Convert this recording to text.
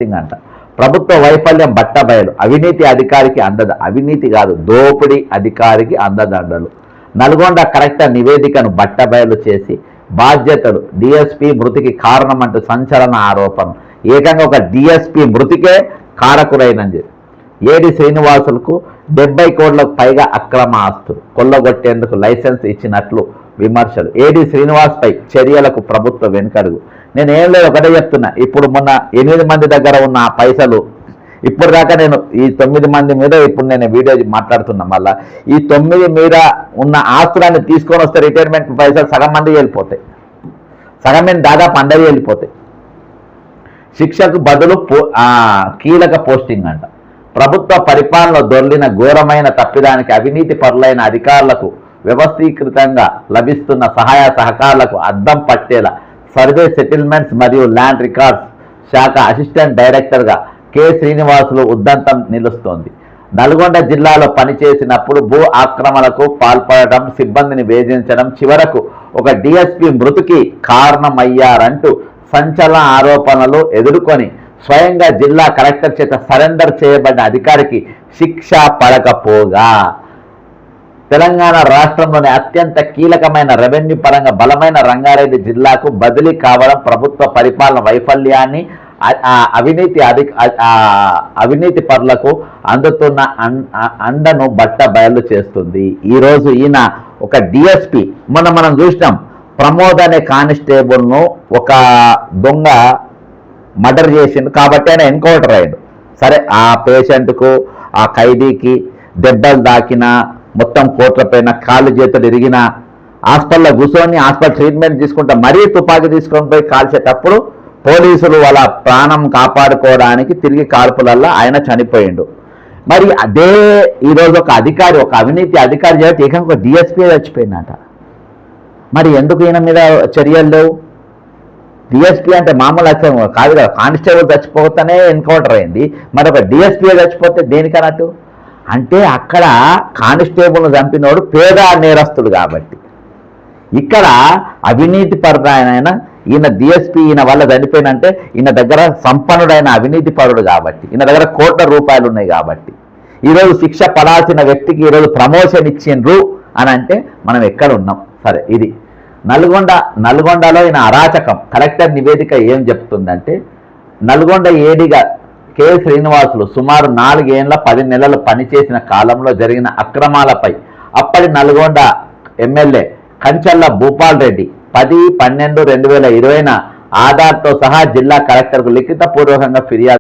అంట. ప్రభుత్వ వైఫల్యం బట్టబయలు. అవినీతి అధికారికి అందదు. అవినీతి కాదు, దోపిడీ అధికారికి అందదండలు. నల్గొండ కలెక్టర్ నివేదికను బట్టబయలు చేసి బాధ్యతలు డిఎస్పీ మృతికి కారణమంటూ సంచలన ఆరోపణ. ఏకంగా ఒక డిఎస్పీ మృతికే కారకులైనది. ఏడి శ్రీనివాసులకు 70 కోట్లకు పైగా అక్రమ ఆస్తులు కొల్లగొట్టేందుకు లైసెన్స్ ఇచ్చినట్లు విమర్శలు. ఏడి శ్రీనివాస్పై చర్యలకు ప్రభుత్వ వెనుకడుగు. నేను ఏం లేదు, ఒకటే చెప్తున్నా. ఇప్పుడు మొన్న 8 మంది దగ్గర ఉన్న పైసలు ఇప్పుడు దాకా నేను ఈ 9 మంది మీద ఇప్పుడు నేను వీడియో మాట్లాడుతున్నా. మళ్ళా ఈ 9 మీద ఉన్న ఆస్తులన్నీ తీసుకొని వస్తే రిటైర్మెంట్ పైసలు సగం మంది వెళ్ళిపోతాయి, సగం మంది దాదాపు అందరూ వెళ్ళిపోతాయి. శిక్షకు బదులు కీలక పోస్టింగ్ అంట. ప్రభుత్వ పరిపాలనలో దొర్లిన ఘోరమైన తప్పిదానికి అవినీతి పరులైన అధికారులకు వ్యవస్థీకృతంగా లభిస్తున్న సహాయ సహకారాలకు అద్దం పట్టేలా సర్వే సెటిల్మెంట్స్ మరియు ల్యాండ్ రికార్డ్స్ శాఖ అసిస్టెంట్ డైరెక్టర్గా కె శ్రీనివాసులు ఉద్దంతం నిలుస్తోంది. నల్గొండ జిల్లాలో పనిచేసినప్పుడు భూ ఆక్రమణకు పాల్పడటం, సిబ్బందిని వేధించడం, చివరకు ఒక డిఎస్పీ మృతికి కారణమయ్యారంటూ సంచలన ఆరోపణలు ఎదుర్కొని స్వయంగా జిల్లా కలెక్టర్ చేత సరెండర్ చేయబడిన అధికారికి శిక్ష పడకపోగా తెలంగాణ రాష్ట్రంలోని అత్యంత కీలకమైన రెవెన్యూ పరంగా బలమైన రంగారెడ్డి జిల్లాకు బదిలీ కావడం ప్రభుత్వ పరిపాలన వైఫల్యాన్ని, అవినీతి పరులకు అందుతున్న అండను బయలు చేస్తుంది. ఈరోజు ఈయన ఒక డిఎస్పీ, మనం చూసినాం, ప్రమోద్ అనే కానిస్టేబుల్ను ఒక దొంగ మర్డర్ చేసిండు కాబట్టి ఆయన ఎన్కౌంటర్ అయ్యాడు. సరే, ఆ పేషెంట్కు ఆ ఖైదీకి దెబ్బలు దాకిన, మొత్తం కోట్ల పైన కాళ్ళు చేతులు ఇరిగిన, హాస్పిటల్లో కూర్చొని హాస్పిటల్ ట్రీట్మెంట్ తీసుకుంటా మరీ తుపాకీ తీసుకొని పోయి కాల్చేటప్పుడు పోలీసులు వాళ్ళ ప్రాణం కాపాడుకోవడానికి తిరిగి కాల్పులల్లో ఆయన చనిపోయిండు. మరి అదే ఈరోజు ఒక అధికారి, ఒక అవినీతి అధికారి చేస్తే ఏకంగా ఒక డిఎస్పీ చచ్చిపోయిందట. మరి ఎందుకు ఈయన మీద చర్యలు లేవు? డిఎస్పీ అంటే మామూలు కాదు కదా, కానిస్టేబుల్ చచ్చిపోతేనే ఎన్కౌంటర్ అయింది, మరి ఒక డిఎస్పీ చచ్చిపోతే దేనికన్నట్టు? అంటే అక్కడ కానిస్టేబుల్ను చంపినోడు పేద నేరస్తుడు కాబట్టి, ఇక్కడ అవినీతి పరుడైన ఈయన డిఎస్పీ ఈయన వల్ల చనిపోయినంటే ఈయన దగ్గర సంపన్నుడైన అవినీతి పరుడు కాబట్టి, ఈయన దగ్గర కోట్ల రూపాయలు ఉన్నాయి కాబట్టి ఈరోజు శిక్ష పడాల్సిన వ్యక్తికి ఈరోజు ప్రమోషన్ ఇచ్చిండ్రు అని అంటే మనం ఎక్కడ ఉన్నాం? సరే, ఇది నల్గొండలో ఈయన అరాచకం. కలెక్టర్ నివేదిక ఏం చెప్తుందంటే, నల్గొండ ఏడిగా కె శ్రీనివాసులు సుమారు 4 ఏళ్ల 10 నెలలు పనిచేసిన కాలంలో జరిగిన అక్రమాలపై అప్పటి నల్గొండ ఎమ్మెల్యే కంచల్ల భూపాల్ రెడ్డి 10/12/2020 ఆధార్తో సహా జిల్లా కలెక్టర్కు లిఖితపూర్వకంగా ఫిర్యాదు